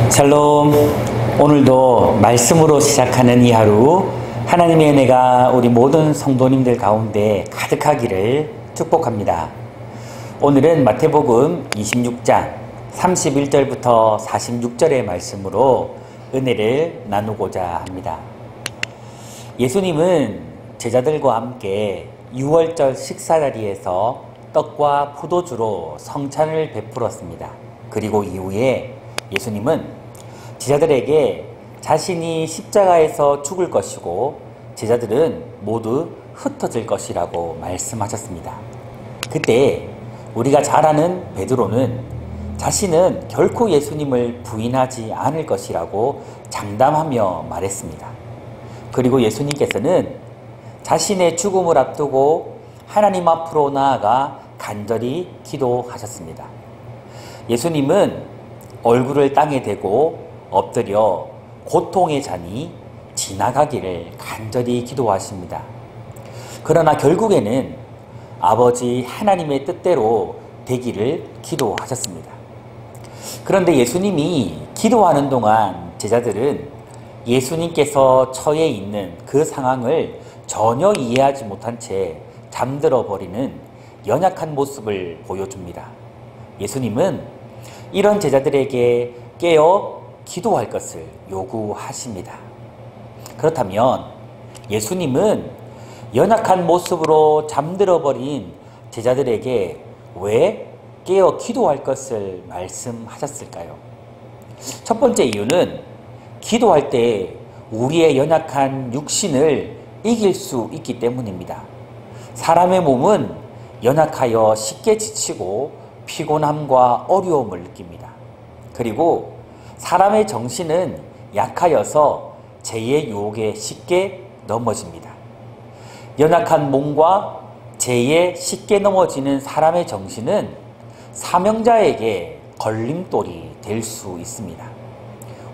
샬롬. 오늘도 말씀으로 시작하는 이 하루, 하나님의 은혜가 우리 모든 성도님들 가운데 가득하기를 축복합니다. 오늘은 마태복음 26장 31절부터 46절의 말씀으로 은혜를 나누고자 합니다. 예수님은 제자들과 함께 6월절 식사 자리에서 떡과 포도주로 성찬을 베풀었습니다. 그리고 이후에 예수님은 제자들에게 자신이 십자가에서 죽을 것이고 제자들은 모두 흩어질 것이라고 말씀하셨습니다. 그때 우리가 잘 아는 베드로는 자신은 결코 예수님을 부인하지 않을 것이라고 장담하며 말했습니다. 그리고 예수님께서는 자신의 죽음을 앞두고 하나님 앞으로 나아가 간절히 기도하셨습니다. 예수님은 얼굴을 땅에 대고 엎드려 고통의 잔이 지나가기를 간절히 기도하십니다. 그러나 결국에는 아버지 하나님의 뜻대로 되기를 기도하셨습니다. 그런데 예수님이 기도하는 동안 제자들은 예수님께서 처해 있는 그 상황을 전혀 이해하지 못한 채 잠들어 버리는 연약한 모습을 보여줍니다. 예수님은 이런 제자들에게 깨어 기도할 것을 요구하십니다. 그렇다면 예수님은 연약한 모습으로 잠들어 버린 제자들에게 왜 깨어 기도할 것을 말씀하셨을까요? 첫 번째 이유는 기도할 때 우리의 연약한 육신을 이길 수 있기 때문입니다. 사람의 몸은 연약하여 쉽게 지치고 피곤함과 어려움을 느낍니다. 그리고 사람의 정신은 약하여서 죄의 유혹에 쉽게 넘어집니다. 연약한 몸과 죄에 쉽게 넘어지는 사람의 정신은 사명자에게 걸림돌이 될 수 있습니다.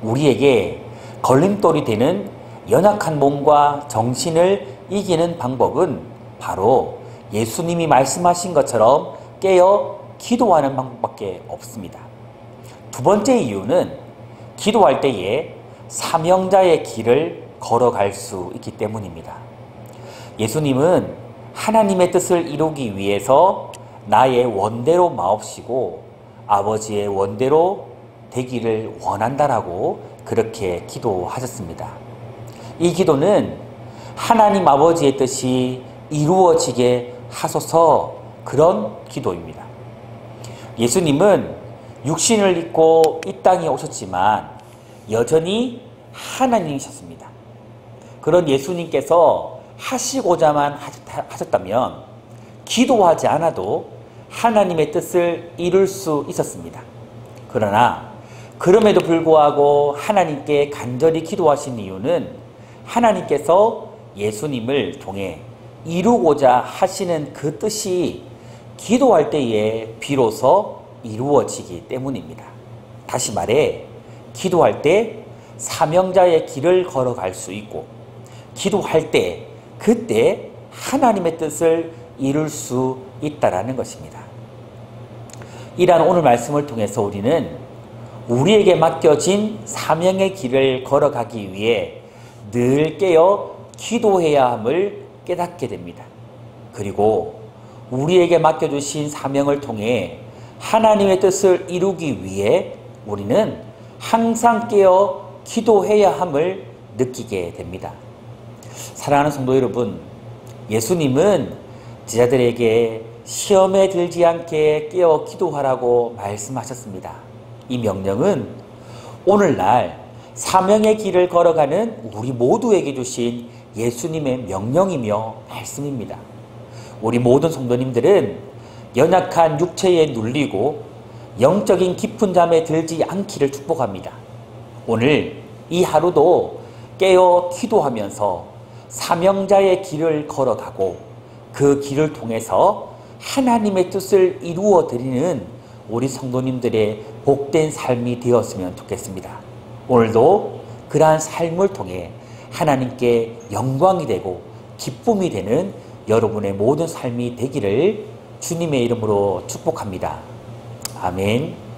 우리에게 걸림돌이 되는 연약한 몸과 정신을 이기는 방법은 바로 예수님이 말씀하신 것처럼 깨어 기도하는 방법밖에 없습니다. 두 번째 이유는 기도할 때에 사명자의 길을 걸어갈 수 있기 때문입니다. 예수님은 하나님의 뜻을 이루기 위해서 나의 원대로 마옵시고 아버지의 원대로 되기를 원한다라고 그렇게 기도하셨습니다. 이 기도는 하나님 아버지의 뜻이 이루어지게 하소서 그런 기도입니다. 예수님은 육신을 입고 이 땅에 오셨지만 여전히 하나님이셨습니다. 그런 예수님께서 하시고자만 하셨다면 기도하지 않아도 하나님의 뜻을 이룰 수 있었습니다. 그러나 그럼에도 불구하고 하나님께 간절히 기도하신 이유는 하나님께서 예수님을 통해 이루고자 하시는 그 뜻이 기도할 때에 비로소 이루어지기 때문입니다. 다시 말해 기도할 때 사명자의 길을 걸어갈 수 있고 기도할 때 그때 하나님의 뜻을 이룰 수 있다라는 것입니다. 이러한 오늘 말씀을 통해서 우리는 우리에게 맡겨진 사명의 길을 걸어가기 위해 늘 깨어 기도해야 함을 깨닫게 됩니다. 그리고 우리에게 맡겨주신 사명을 통해 하나님의 뜻을 이루기 위해 우리는 항상 깨어 기도해야 함을 느끼게 됩니다. 사랑하는 성도 여러분, 예수님은 제자들에게 시험에 들지 않게 깨어 기도하라고 말씀하셨습니다. 이 명령은 오늘날 사명의 길을 걸어가는 우리 모두에게 주신 예수님의 명령이며 말씀입니다. 우리 모든 성도님들은 연약한 육체에 눌리고 영적인 깊은 잠에 들지 않기를 축복합니다. 오늘 이 하루도 깨어 기도하면서 사명자의 길을 걸어가고 그 길을 통해서 하나님의 뜻을 이루어 드리는 우리 성도님들의 복된 삶이 되었으면 좋겠습니다. 오늘도 그러한 삶을 통해 하나님께 영광이 되고 기쁨이 되는 여러분의 모든 삶이 되기를 주님의 이름으로 축복합니다. 아멘.